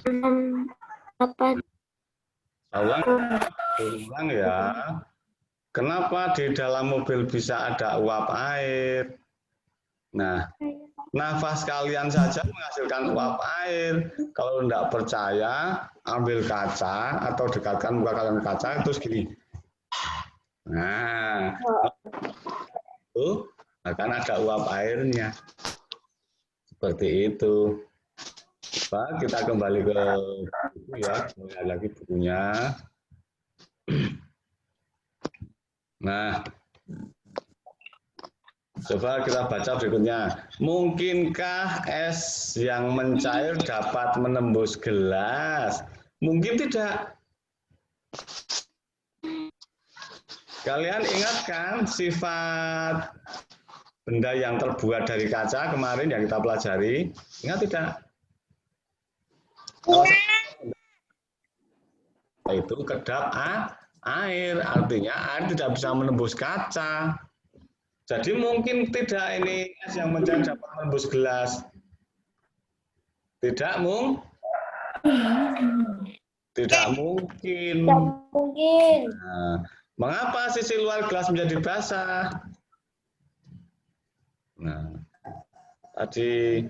Apa? Ulang ya. Kenapa di dalam mobil bisa ada uap air? Nah, nafas kalian saja menghasilkan uap air. Kalau tidak percaya, ambil kaca atau dekatkan muka kalian kaca, terus gini. Nah, itu akan ada uap airnya. Seperti itu. Coba kita kembali ke buku ya, lihat lagi bukunya. Nah, coba kita baca berikutnya. Mungkinkah es yang mencair dapat menembus gelas? Mungkin tidak. Kalian ingat kan sifat benda yang terbuat dari kaca kemarin yang kita pelajari? Ingat tidak? Itu kedap air, artinya air tidak bisa menembus kaca. Jadi mungkin tidak ini es yang mencair dapat menembus gelas. Tidak tidak mungkin. Mungkin. Nah, mengapa sisi luar gelas menjadi basah? Nah, tadi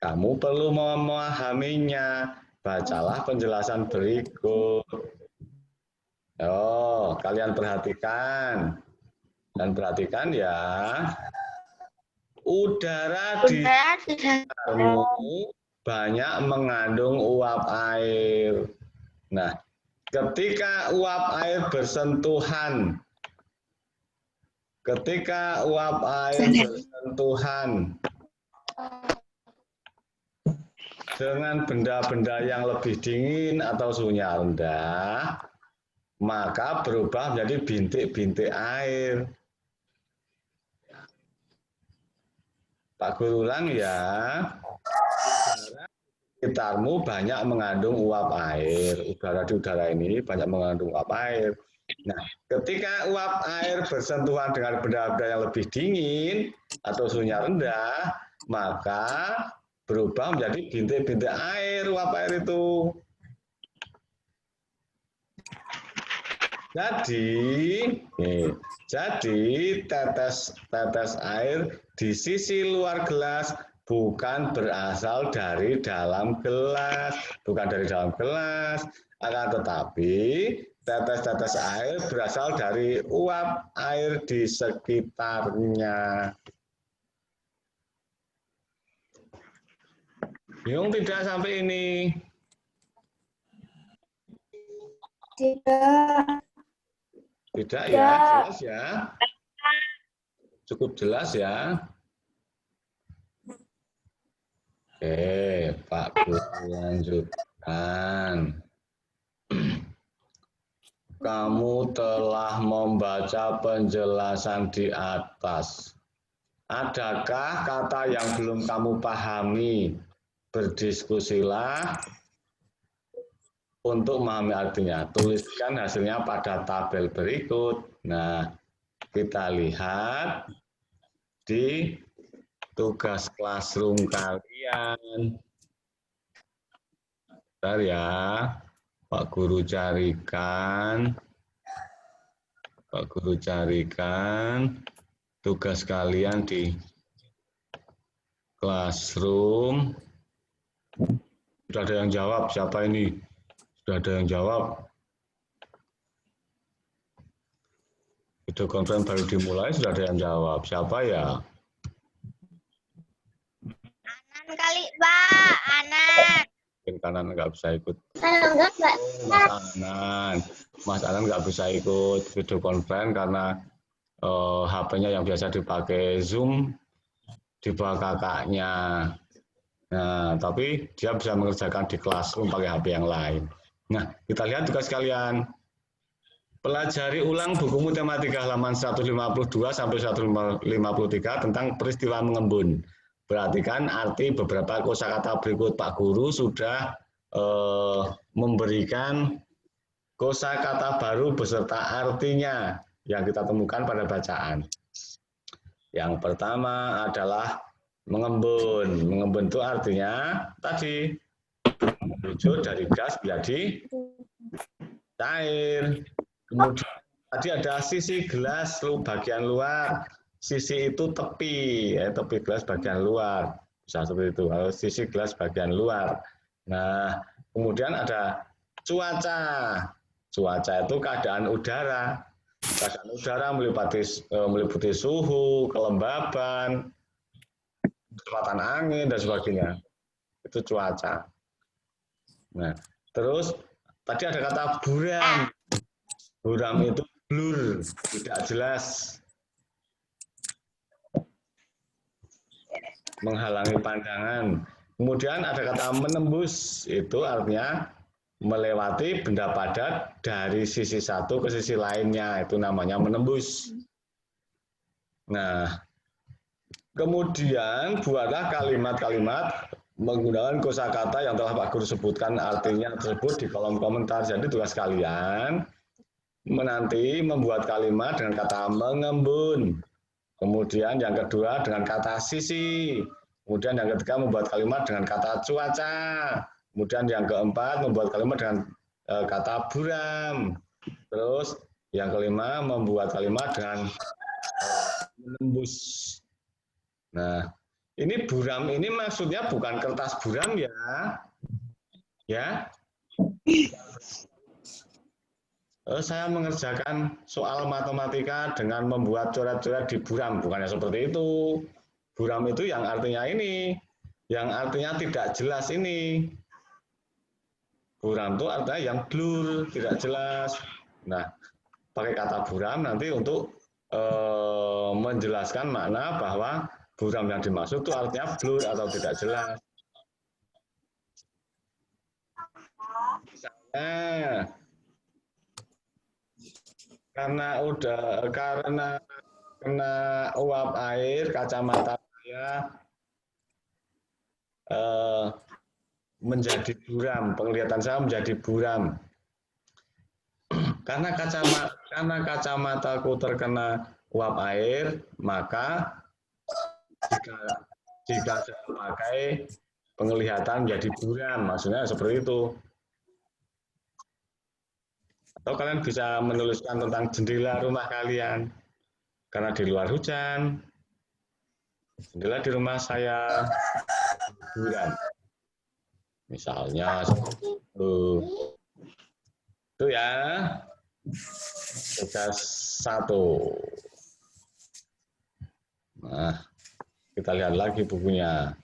kamu perlu memahaminya. Bacalah penjelasan berikut. Oh, kalian perhatikan. Dan perhatikan ya. Udara di sekitarmu banyak mengandung uap air. Nah, ketika uap air bersentuhan dengan benda-benda yang lebih dingin atau suhunya rendah, maka berubah menjadi bintik-bintik air. Pak Guru ulang ya. Sekitarmu banyak mengandung uap air. Udara di udara ini banyak mengandung uap air. Nah, ketika uap air bersentuhan dengan benda-benda yang lebih dingin atau suhunya rendah, maka berubah menjadi bintik-bintik air uap air itu. Jadi tetes air di sisi luar gelas bukan berasal dari dalam gelas, akan tetapi tetes-tetes air berasal dari uap air di sekitarnya. Bingung tidak sampai ini? Tidak. Tidak ya, jelas ya. Cukup jelas ya. Oke, Pak Guru lanjutkan. Kamu telah membaca penjelasan di atas. Adakah kata yang belum kamu pahami? Berdiskusilah untuk memahami artinya. Tuliskan hasilnya pada tabel berikut. Nah, kita lihat di tugas classroom kalian. Bentar ya, Pak Guru carikan. Tugas kalian di classroom. Sudah ada yang jawab, siapa ini? Sudah ada yang jawab. Video conference baru dimulai, sudah ada yang jawab. Siapa ya? Anan kali, Pak. Anan. Mungkin kanan nggak bisa ikut. Enggak, Mbak. Mas Anan nggak bisa ikut video conference karena HP-nya yang biasa dipakai Zoom di bawah kakaknya. Nah, tapi dia bisa mengerjakan di classroom pakai HP yang lain. Nah, kita lihat tugas kalian. Pelajari ulang buku matematika halaman 152 sampai 153 tentang peristiwa mengembun. Perhatikan arti beberapa kosakata berikut. Pak Guru sudah memberikan kosakata baru beserta artinya yang kita temukan pada bacaan. Yang pertama adalah mengembun. Mengembun itu artinya tadi Hijau dari gas menjadi cair. Kemudian tadi ada sisi gelas bagian luar. Sisi itu tepi, ya, tepi gelas bagian luar. Bisa seperti itu. Kalau sisi gelas bagian luar. Nah, kemudian ada cuaca. Cuaca itu keadaan udara. Keadaan udara meliputi suhu, kelembaban, kecepatan angin, dan sebagainya. Itu cuaca. Nah, terus tadi ada kata buram. Buram itu blur, tidak jelas. Menghalangi pandangan. Kemudian ada kata menembus, itu artinya melewati benda padat dari sisi satu ke sisi lainnya, itu namanya menembus. Nah, kemudian buatlah kalimat-kalimat menggunakan kosakata yang telah Pak Guru sebutkan artinya tersebut di kolom komentar. Jadi tugas kalian menanti membuat kalimat dengan kata mengembun. Kemudian yang kedua dengan kata sisi. Kemudian yang ketiga membuat kalimat dengan kata cuaca. Kemudian yang keempat membuat kalimat dengan kata buram. Terus yang kelima membuat kalimat dengan menembus. Nah, ini buram ini maksudnya bukan kertas buram ya. Ya. Saya mengerjakan soal matematika dengan membuat coret-coret di buram, bukannya seperti itu. Buram itu yang artinya ini, yang artinya tidak jelas ini. Buram itu artinya yang blur, tidak jelas. Nah, pakai kata buram nanti untuk menjelaskan makna bahwa buram yang dimaksud itu artinya blur atau tidak jelas. Misalnya, karena kena uap air kacamata saya menjadi buram, penglihatan saya menjadi buram. Karena kacamataku terkena uap air, maka jika saya pakai penglihatan menjadi buram, maksudnya seperti itu. Atau kalian bisa menuliskan tentang jendela rumah kalian. Karena di luar hujan, jendela di rumah saya buram. Misalnya seperti itu. Itu ya. Tugas 1. Nah, kita lihat lagi bukunya.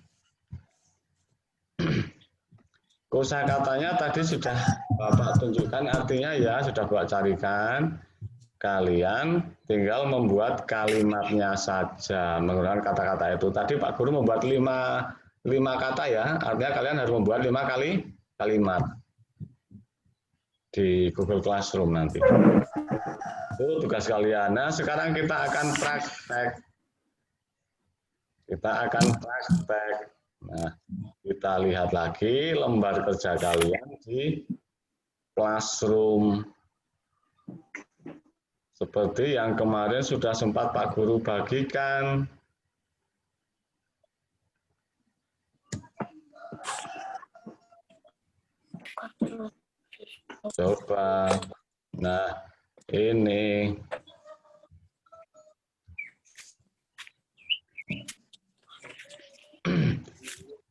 Kosakatanya tadi sudah Bapak tunjukkan artinya ya, sudah Bapak carikan. Kalian tinggal membuat kalimatnya saja menggunakan kata-kata itu. Tadi Pak Guru membuat 5 kata ya, artinya kalian harus membuat 5 kali kalimat di Google Classroom nanti. Itu tugas kalian. Nah, sekarang kita akan praktek. Nah, kita lihat lagi lembar kerja kalian di Classroom. Seperti yang kemarin sudah sempat Pak Guru bagikan. Coba. Nah, ini.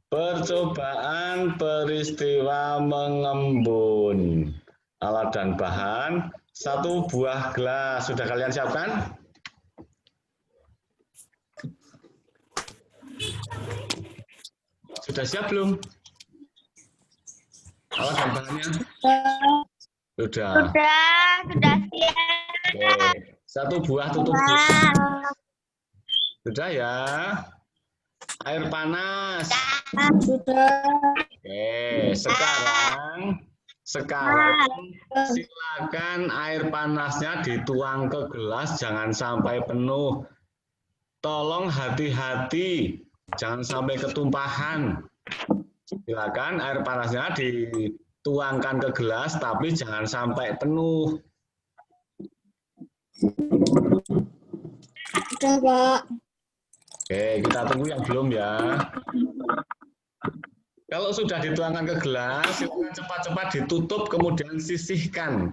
Percobaan peristiwa mengembun. Alat dan bahan, 1 buah gelas. Sudah kalian siapkan? Sudah siap belum? Alat dan bahannya? Sudah. Sudah siap. Oke. 1 buah tutup gelas. Sudah ya? Air panas. Sudah. Oke, sekarang silakan air panasnya dituang ke gelas, jangan sampai penuh. Tolong hati-hati, jangan sampai ketumpahan. Silakan air panasnya dituangkan ke gelas, tapi jangan sampai penuh. Sudah, Pak. Oke, kita tunggu yang belum ya. Kalau sudah dituangkan ke gelas, silakan cepat-cepat ditutup, kemudian sisihkan.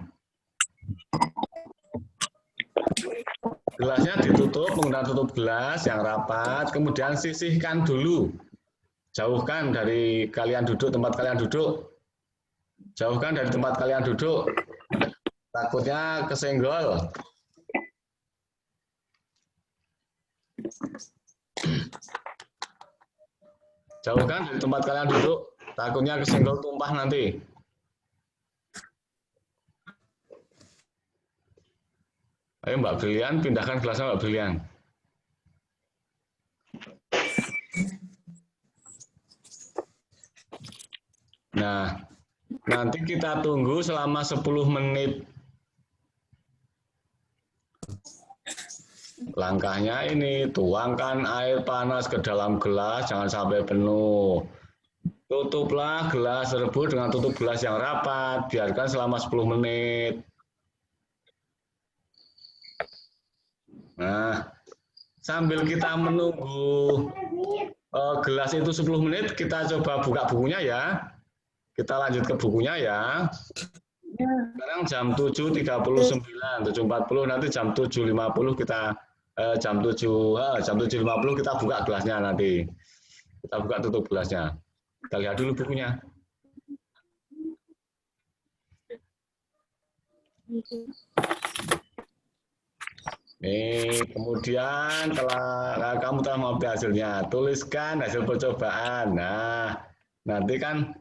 Gelasnya ditutup menggunakan tutup gelas yang rapat, kemudian sisihkan dulu. Jauhkan dari kalian duduk, tempat kalian duduk. Jauhkan dari tempat kalian duduk. Takutnya kesenggol. Jauhkan dari tempat kalian duduk. Takutnya kesenggol tumpah nanti. Ayo Mbak Brilian, pindahkan gelasnya Mbak Brilian. Nah, nanti kita tunggu selama 10 menit. Langkahnya ini, tuangkan air panas ke dalam gelas, jangan sampai penuh. Tutuplah gelas tersebut dengan tutup gelas yang rapat, biarkan selama 10 menit. Nah, sambil kita menunggu gelas itu 10 menit, kita coba buka bukunya ya. Kita lanjut ke bukunya ya. Sekarang jam 7.39, 7.40, nanti jam 7.50 kita jam 7.50 kita buka gelasnya nanti. Kita buka tutup gelasnya. Kita lihat dulu bukunya. Nih, kemudian kamu telah mengambil hasilnya, tuliskan hasil percobaan. Nah, nanti kan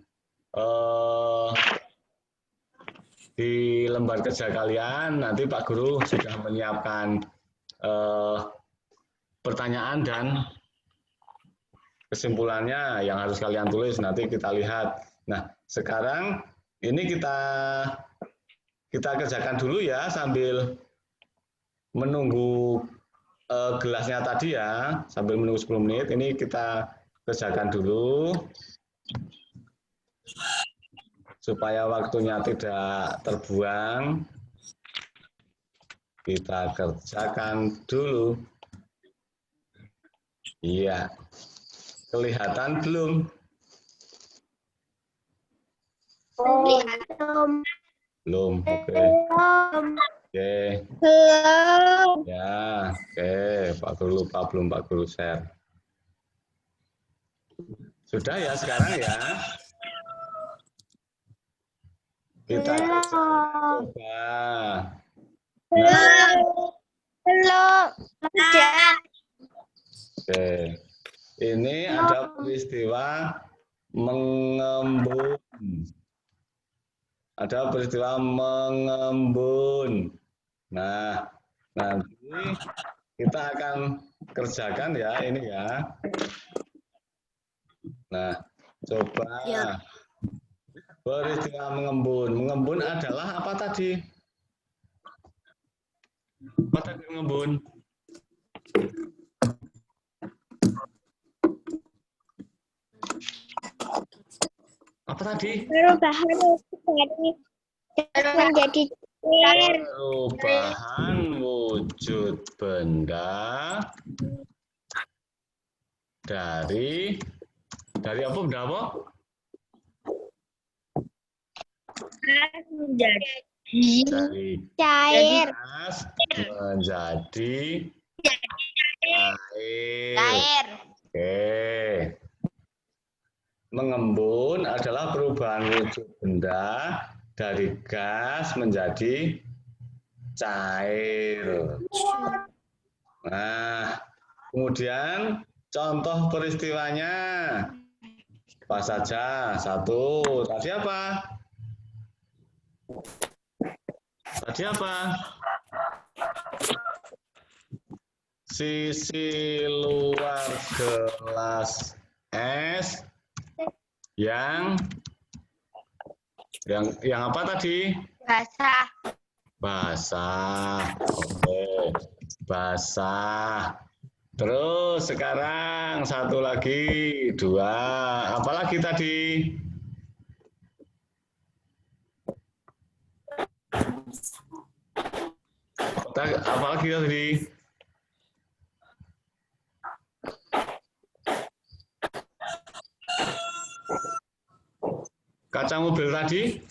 di lembar kerja kalian nanti Pak Guru sudah menyiapkan pertanyaan dan kesimpulannya yang harus kalian tulis, nanti kita lihat. Nah, sekarang ini kita kerjakan dulu ya sambil menunggu gelasnya tadi ya, sambil menunggu 10 menit, ini kita kerjakan dulu supaya waktunya tidak terbuang. Kita kerjakan dulu. Iya. Kelihatan belum? Belum. Oke. Oke. Ya, oke. Pak Guru lupa belum Pak Guru share. Sudah ya sekarang ya. Kita coba. Belum. Oke. Ini ada peristiwa mengembun. Ada peristiwa mengembun. Nah, nanti kita akan kerjakan ya ini ya. Nah, coba. Ya. Peristiwa mengembun. Mengembun adalah apa tadi? Apa tadi mengembun? Apa tadi? Perubahan menjadi cair. Perubahan wujud benda dari apa? Benda apa? Dari Cair. gas menjadi air. Cair. Oke. Mengembun adalah perubahan wujud benda dari gas menjadi cair. Nah, kemudian contoh peristiwanya apa saja? Satu, tadi apa? Tadi apa? Sisi luar gelas es yang apa tadi? Basah. Basah. Oke. Basah. Terus sekarang satu lagi, dua. Apa lagi tadi? Apa lagi tadi? Kaca mobil tadi?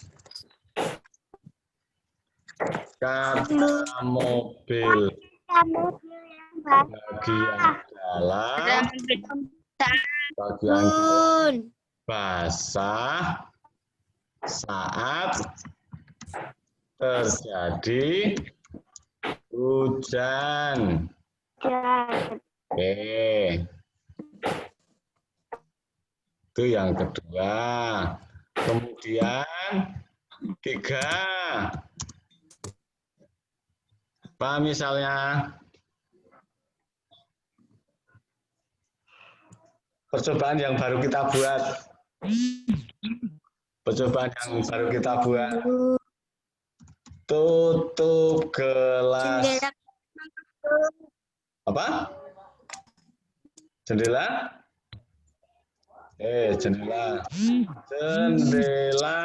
Kaca mobil Kamu yang bagian dalam, bagian dalam Bun. basah saat terjadi hujan. Oke. Itu yang kedua. Kemudian 3. Apa misalnya? Percobaan yang baru kita buat. Percobaan yang baru kita buat. Tutup gelas. Jendela. Apa? Jendela? Jendela. Jendela.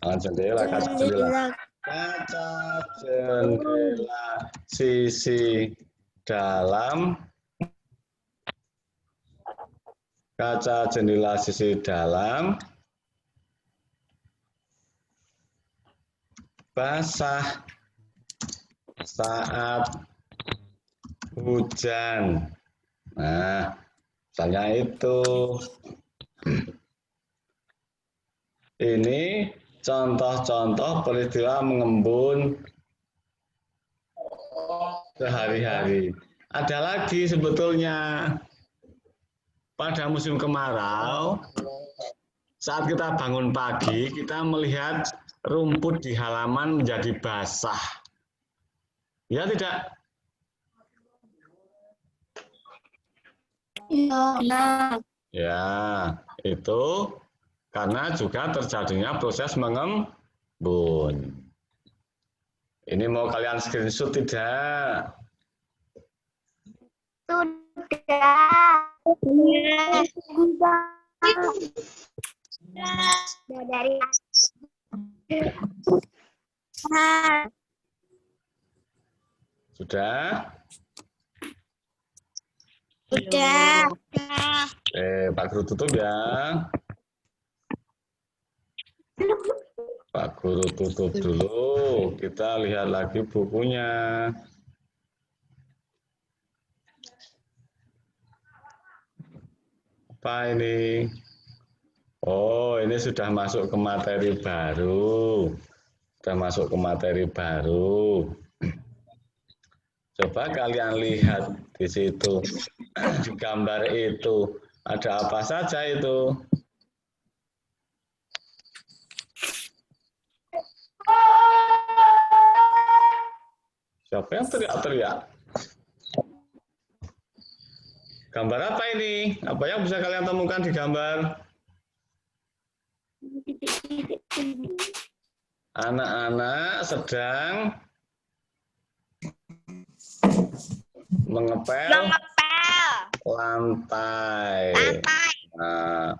Jendela, kaca jendela. Kaca jendela sisi dalam. Kaca jendela sisi dalam. Basah saat hujan. Nah, misalnya itu. Ini contoh-contoh peristiwa mengembun sehari-hari. Ada lagi sebetulnya pada musim kemarau, saat kita bangun pagi, kita melihat rumput di halaman menjadi basah. Ya tidak? Ya, itu karena juga terjadinya proses mengembun. Ini mau kalian screenshot tidak? Dari Sudah? udah. Pak Guru tutup ya. Pak Guru tutup dulu. Kita lihat lagi bukunya. Apa ini? Oh, ini sudah masuk ke materi baru. Sudah masuk ke materi baru. Coba kalian lihat di situ. Di gambar itu. Ada apa saja itu? Siapa yang teriak-teriak? Gambar apa ini? Apa yang bisa kalian temukan di gambar? Anak-anak sedang mengepel lantai. Nah,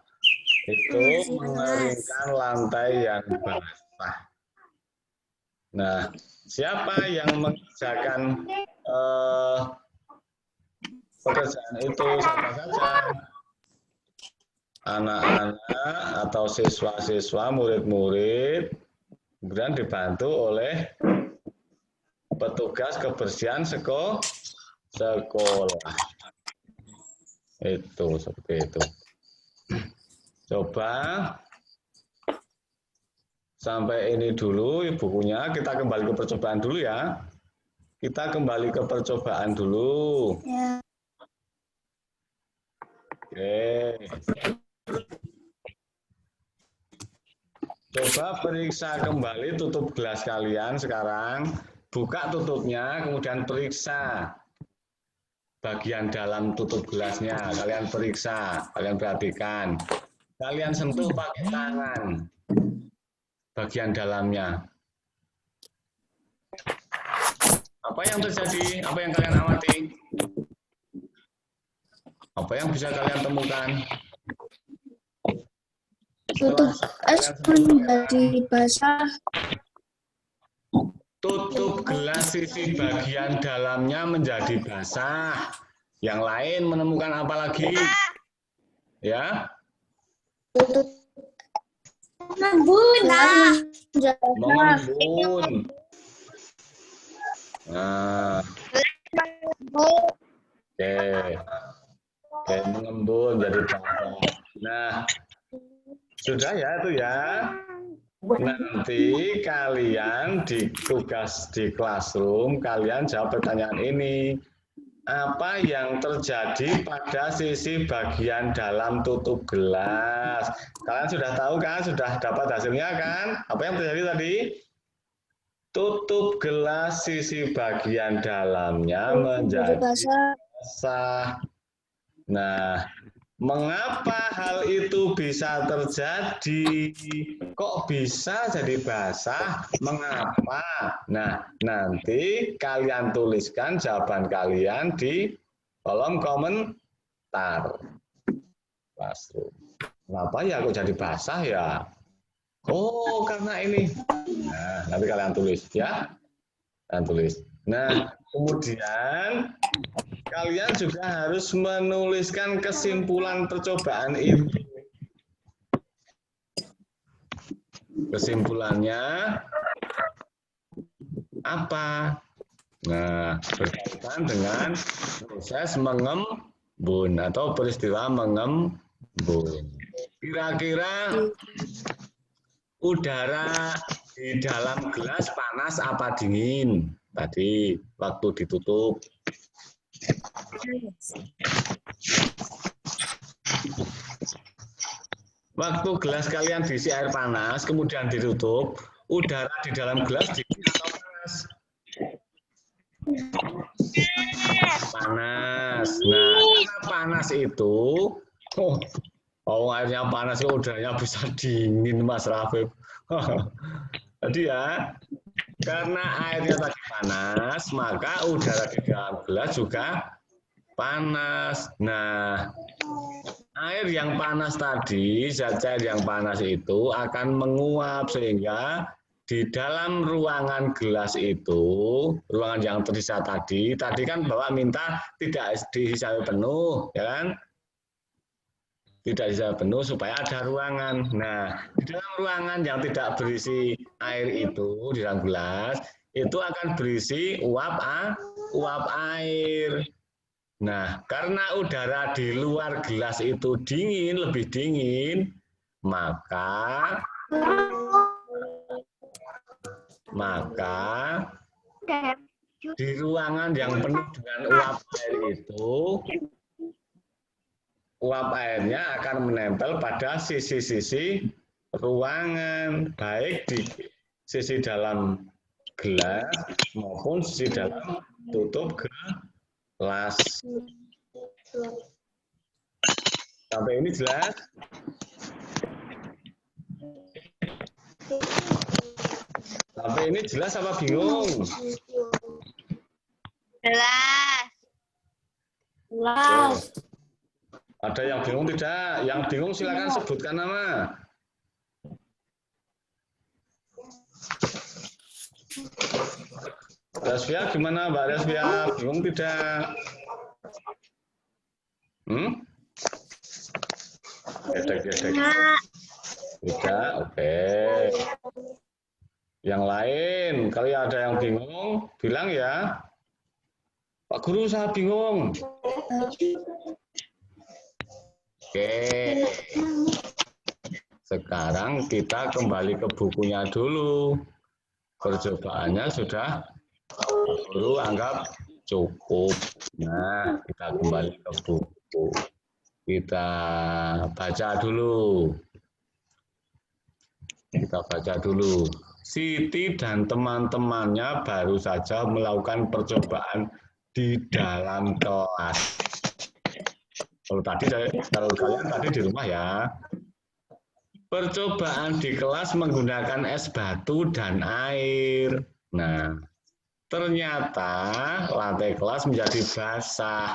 itu mengeringkan lantai yang basah. Nah, siapa yang mengerjakan pekerjaan itu? Siapa saja? Anak-anak atau siswa-siswa, murid-murid, kemudian dibantu oleh petugas kebersihan sekolah. Itu seperti itu. Coba sampai ini dulu bukunya, kita kembali ke percobaan dulu ya. Kita kembali ke percobaan dulu. Ya. Oke. Coba periksa kembali tutup gelas kalian sekarang. Buka tutupnya, kemudian periksa bagian dalam tutup gelasnya. Kalian periksa, kalian perhatikan. Kalian sentuh pakai tangan bagian dalamnya. Apa yang terjadi? Apa yang kalian amati? Apa yang bisa kalian temukan? Tutup es menjadi basah. Tutup gelas sisi bagian dalamnya menjadi basah. Yang lain menemukan apa lagi? Ya. Tutup Mengembun. Mengembun. Nah, oke. Oke, mengembun jadi basah. Nah, sudah ya itu ya. Nanti kalian di tugas di classroom, kalian jawab pertanyaan ini. Apa yang terjadi pada sisi bagian dalam tutup gelas? Kalian sudah tahu kan? Sudah dapat hasilnya kan? Apa yang terjadi tadi? Tutup gelas sisi bagian dalamnya menjadi basah. Nah, mengapa hal itu bisa terjadi? Kok bisa jadi basah? Mengapa? Nah, nanti kalian tuliskan jawaban kalian di kolom komentar. Kenapa ya kok jadi basah ya? Oh, karena ini. Nah, nanti kalian tulis ya. Kalian tulis. Nah, kemudian kalian juga harus menuliskan kesimpulan percobaan itu. Kesimpulannya apa? Nah, berkaitan dengan proses mengembun atau peristiwa mengembun. Kira-kira udara di dalam gelas panas apa dingin? Tadi waktu ditutup. Waktu gelas kalian diisi air panas, kemudian ditutup, udara di dalam gelas dingin atau panas? Panas. Nah, karena panas itu, airnya panas, udaranya bisa dingin, Mas Rafif. Jadi ya, karena airnya tadi panas, maka udara di dalam gelas juga panas. Nah, air yang panas tadi, zat cair yang panas itu akan menguap sehingga di dalam ruangan gelas itu, ruangan yang tersisa tadi kan Bapak minta tidak diisi penuh, ya kan? Tidak bisa penuh supaya ada ruangan. Nah, di dalam ruangan yang tidak berisi air itu, di dalam gelas, itu akan berisi uap air. Nah, karena udara di luar gelas itu dingin, lebih dingin, maka di ruangan yang penuh dengan uap air itu, uap airnya akan menempel pada sisi-sisi ruangan, baik di sisi dalam gelas maupun sisi dalam tutup gelas. Sampai ini jelas? Sampai ini jelas apa bingung? Jelas. Jelas. Ada yang bingung tidak? Yang bingung silakan sebutkan nama. Rasvia gimana Mbak Rasvia? Bingung tidak? Gedek-gedek. Tidak, oke. Yang lain, kalau ada yang bingung, bilang ya. Pak Guru, saya bingung. Oke. Sekarang kita kembali ke bukunya dulu. Percobaannya sudah Pak Guru anggap cukup. Nah, kita kembali ke buku. Kita baca dulu. Kita baca dulu. Siti dan teman-temannya baru saja melakukan percobaan di dalam kelas. Kalau kalian tadi di rumah ya. Percobaan di kelas menggunakan es batu dan air. Nah, ternyata lantai kelas menjadi basah.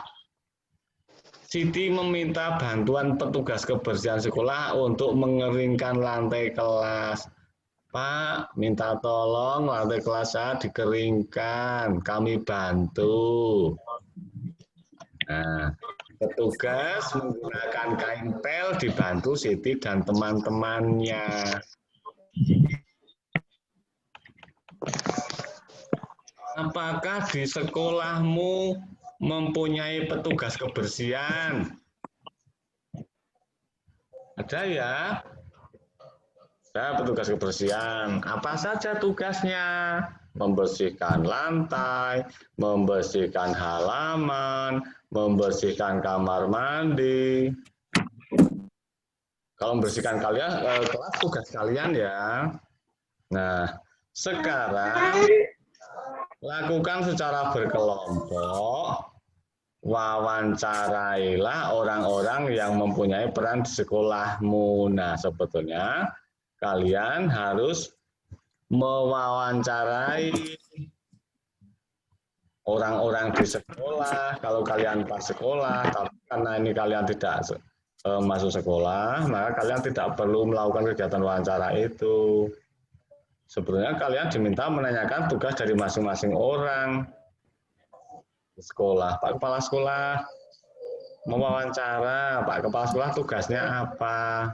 Siti meminta bantuan petugas kebersihan sekolah untuk mengeringkan lantai kelas. Pak, minta tolong lantai kelas saya dikeringkan. Kami bantu. Nah, Petugas menggunakan kain pel dibantu Siti dan teman-temannya. Apakah di sekolahmu mempunyai petugas kebersihan? Ada ya? Ada petugas kebersihan. Apa saja tugasnya? Membersihkan lantai, membersihkan halaman, membersihkan kamar mandi. Kalau membersihkan kalian, kelas tugas kalian ya. Nah, sekarang lakukan secara berkelompok, wawancarailah orang-orang yang mempunyai peran di sekolahmu. Nah, sebetulnya kalian harus mewawancarai orang-orang di sekolah. Kalau kalian pas sekolah, tapi karena ini kalian tidak masuk sekolah, maka kalian tidak perlu melakukan kegiatan wawancara itu. Sebetulnya kalian diminta menanyakan tugas dari masing-masing orang di sekolah. Pak Kepala Sekolah mewawancara, Pak Kepala Sekolah tugasnya apa?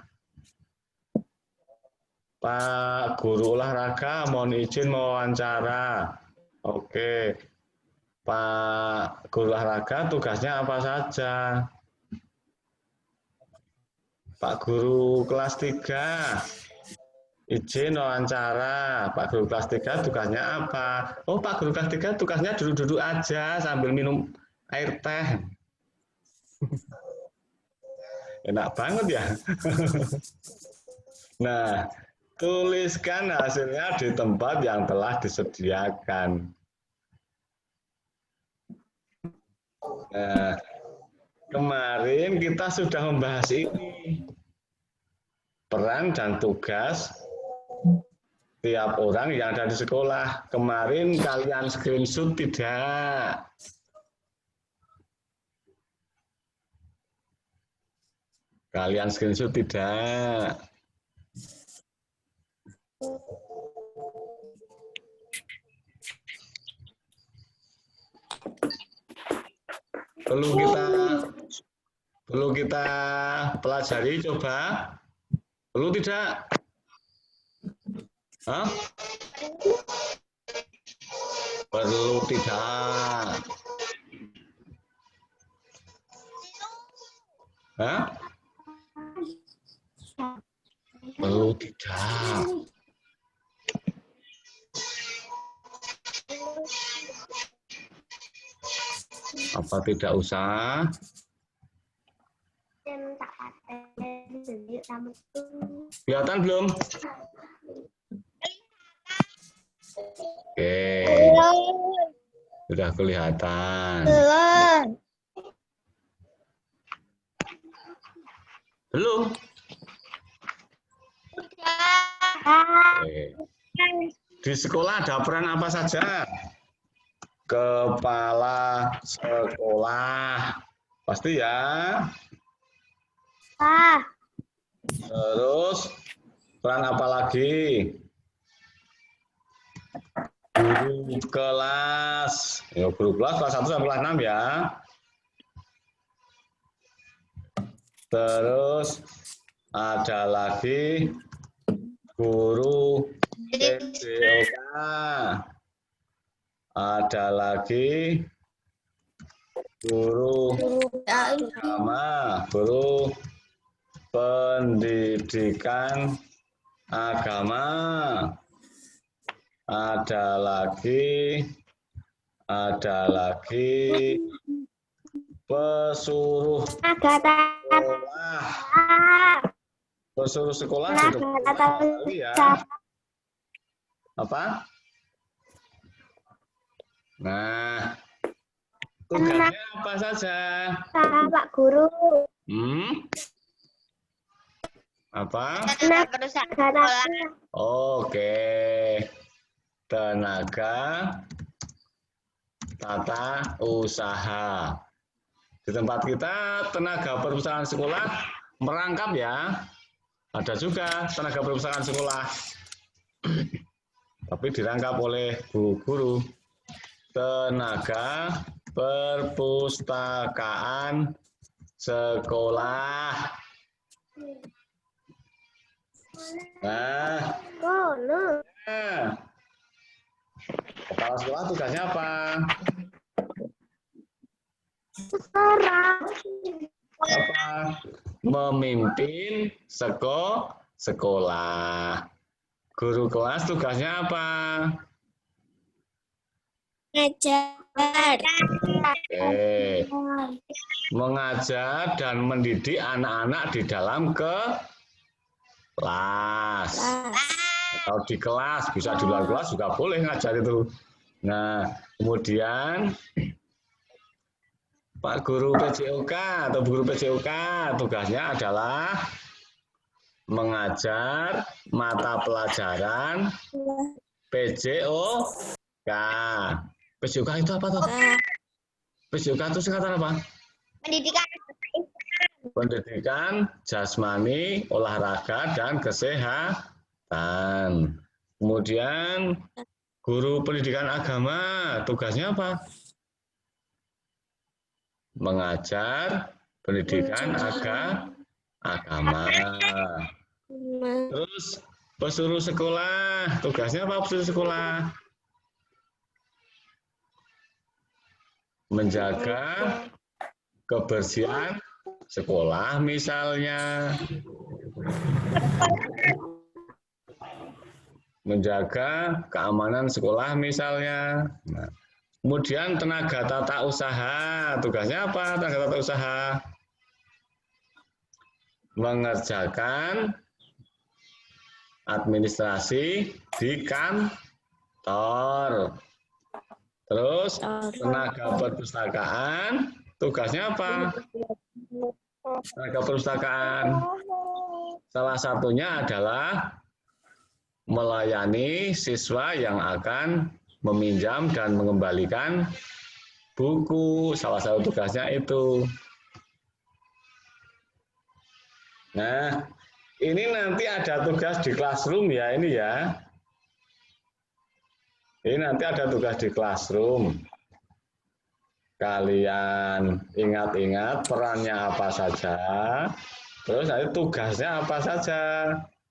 Pak Guru Olahraga mohon izin mewawancara. Oke. Pak Guru Olahraga tugasnya apa saja? Pak Guru kelas 3 izin wawancara. Pak Guru kelas 3 tugasnya apa? Oh, Pak Guru kelas 3 tugasnya duduk-duduk aja sambil minum air teh. Enak banget ya. Nah, tuliskan hasilnya di tempat yang telah disediakan. Nah, kemarin kita sudah membahas ini. Peran dan tugas tiap orang yang ada di sekolah. Kemarin kalian screenshot tidak? Kalian screenshot tidak? Perlu kita pelajari coba? Perlu tidak? Hah? Perlu tidak? Hah? Perlu tidak? Apa tidak usah? Kelihatan belum? Oke. Sudah kelihatan. Belum? Oke. Di sekolah ada peran apa saja? Kepala sekolah. Pasti ya? Terus peran apa lagi? Guru kelas. Ya, guru kelas kelas 1 sampai kelas 6 ya. Terus ada lagi guru PJOK. Ada lagi guru agama, guru pendidikan agama. Ada lagi pesuruh sekolah. Pesuruh sekolah ya. Apa? Nah, tugasnya apa saja? Pak Guru. Apa? Tenaga. Oke. Tenaga tata usaha. Di tempat kita tenaga perpustakaan sekolah merangkap ya. Ada juga tenaga perpustakaan sekolah. Tapi dirangkap oleh guru. Tenaga perpustakaan sekolah. Nah, kepala sekolah tugasnya apa? Apa? Memimpin sekolah. Guru kelas tugasnya apa? Ngajar. Oke. Mengajar dan mendidik anak-anak di dalam kelas. Atau di kelas, bisa di luar kelas juga boleh ngajar itu. Nah, kemudian Pak Guru PJOK atau Bu Guru PJOK tugasnya adalah mengajar mata pelajaran PJOK. PJOK itu apa tuh? PJOK itu singkatan apa? Pendidikan jasmani, olahraga, dan kesehatan. Kemudian guru pendidikan agama tugasnya apa? Mengajar pendidikan agama. Terus pesuruh sekolah tugasnya apa? Pesuruh sekolah menjaga kebersihan sekolah misalnya, menjaga keamanan sekolah misalnya. Nah, kemudian tenaga tata usaha tugasnya apa? Tenaga tata usaha mengerjakan administrasi di kantor. Terus tenaga perpustakaan tugasnya apa? Tenaga perpustakaan salah satunya adalah melayani siswa yang akan meminjam dan mengembalikan buku. Salah satu tugasnya itu. Nah, ini nanti ada tugas di classroom ya, ini ya. Ini nanti ada tugas di classroom. Kalian ingat-ingat perannya apa saja, terus nanti tugasnya apa saja.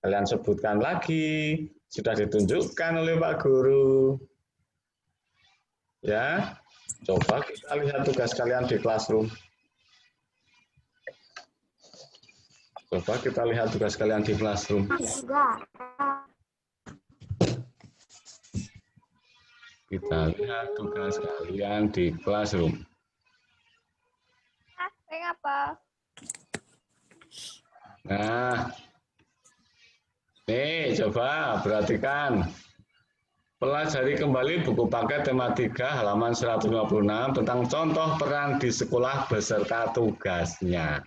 Kalian sebutkan lagi, sudah ditunjukkan oleh Pak Guru. Ya, coba kita lihat tugas kalian di classroom. Coba kita lihat tugas kalian di classroom. Kita lihat tugas kalian di classroom. Apa? Nah, nih coba perhatikan. Pelajari kembali buku paket tema 3 halaman 156 tentang contoh peran di sekolah beserta tugasnya.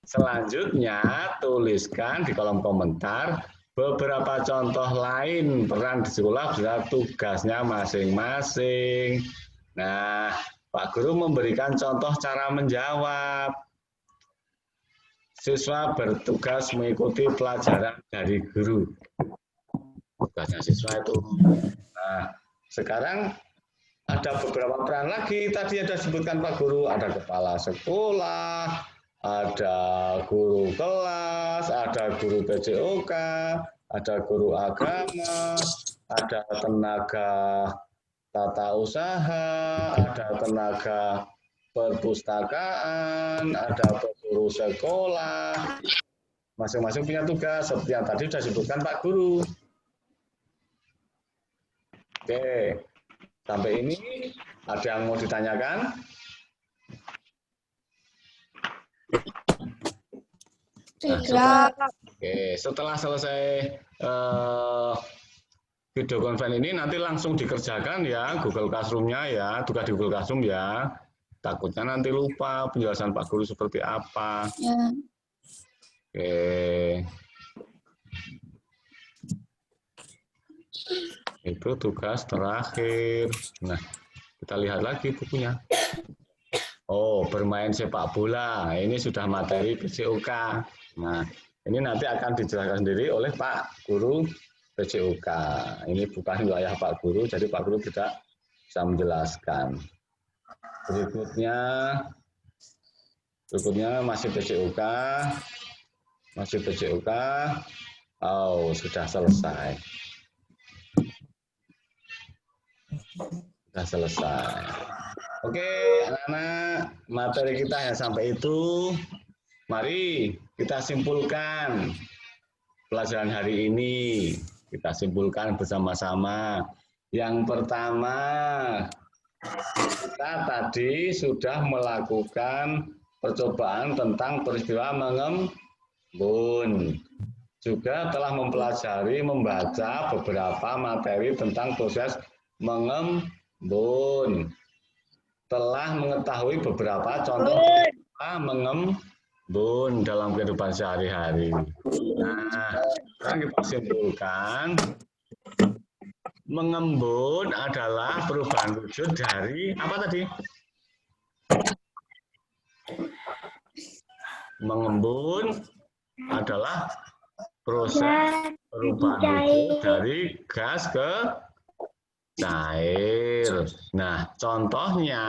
Selanjutnya tuliskan di kolom komentar beberapa contoh lain peran di sekolah beserta tugasnya masing-masing. Nah, Pak Guru memberikan contoh cara menjawab. Siswa bertugas mengikuti pelajaran dari guru. Tugasnya siswa itu. Nah, sekarang ada beberapa peran lagi. Tadi ada disebutkan Pak Guru, ada kepala sekolah, ada guru kelas, ada guru PJOK, ada guru agama, ada tenaga tata usaha, ada tenaga perpustakaan, ada pesuruh sekolah. Masing-masing punya tugas, seperti yang tadi sudah disebutkan Pak Guru. Oke, sampai ini ada yang mau ditanyakan? Setelah selesai video conference ini nanti langsung dikerjakan ya Google Classroom-nya ya, tugas di Google Classroom ya. Takutnya nanti lupa penjelasan Pak Guru seperti apa. Ya. Oke. Itu tugas terakhir. Nah, kita lihat lagi bukunya. Oh, bermain sepak bola. Ini sudah materi PJOK. Nah, ini nanti akan dijelaskan sendiri oleh Pak Guru PJOK. Ini bukan wilayah Pak Guru, jadi Pak Guru tidak bisa menjelaskan. Berikutnya, Berikutnya masih PJOK. Masih PJOK. Oh, sudah selesai. Sudah selesai. Oke, anak-anak, materi kita hanya sampai itu. Mari kita simpulkan pelajaran hari ini. Kita simpulkan bersama-sama. Yang pertama, kita tadi sudah melakukan percobaan tentang peristiwa mengembun. Juga telah mempelajari, membaca beberapa materi tentang proses mengembun. Telah mengetahui beberapa contoh mengembun dalam kehidupan sehari-hari. Nah, sekarang kita simpulkan. Mengembun adalah perubahan wujud dari apa tadi? Mengembun adalah proses perubahan wujud dari gas ke cair. Nah, contohnya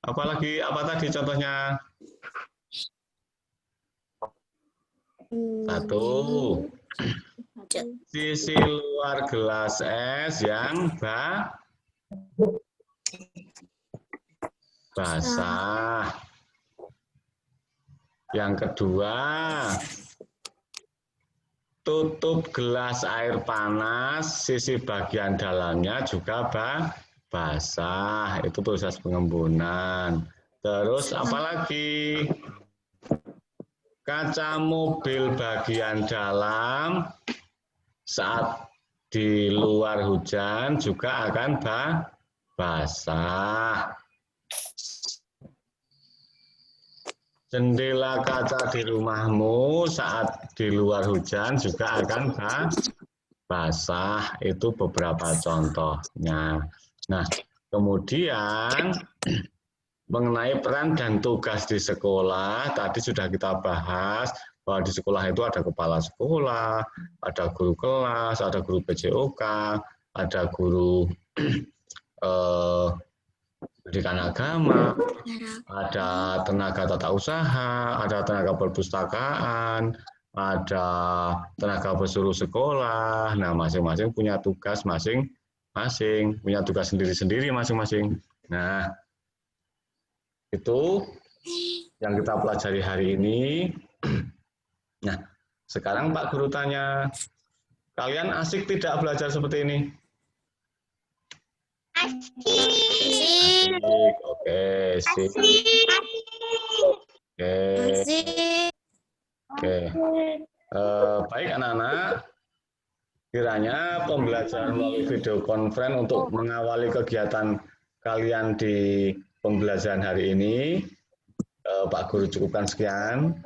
apalagi apa tadi contohnya? Satu, sisi luar gelas es yang basah. Yang kedua, tutup gelas air panas, sisi bagian dalamnya juga basah. Itu proses pengembunan. Terus apalagi? Kaca mobil bagian dalam saat di luar hujan juga akan basah. Jendela kaca di rumahmu saat di luar hujan juga akan basah. Itu beberapa contohnya. Nah, kemudian mengenai peran dan tugas di sekolah, tadi sudah kita bahas bahwa di sekolah itu ada kepala sekolah, ada guru kelas, ada guru PJOK, ada guru pendidikan agama, ada tenaga tata usaha, ada tenaga perpustakaan, ada tenaga pesuruh sekolah. Nah, masing-masing punya tugas masing-masing, punya tugas sendiri-sendiri masing-masing. Nah, itu yang kita pelajari hari ini. Nah, sekarang Pak Guru tanya, kalian asik tidak belajar seperti ini? Asik. Oke, sip. Oke. Baik anak-anak, kiranya pembelajaran melalui video conference untuk mengawali kegiatan kalian di pembelajaran hari ini, Pak Guru cukupkan sekian.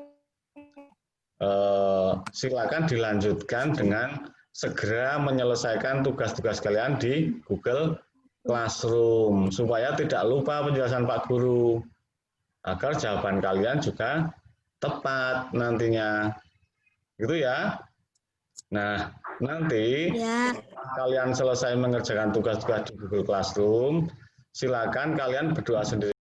Silakan dilanjutkan dengan segera menyelesaikan tugas-tugas kalian di Google Classroom supaya tidak lupa penjelasan Pak Guru agar jawaban kalian juga tepat nantinya, gitu ya. Nah, nanti kalian selesai mengerjakan tugas-tugas di Google Classroom, silakan kalian berdoa sendiri.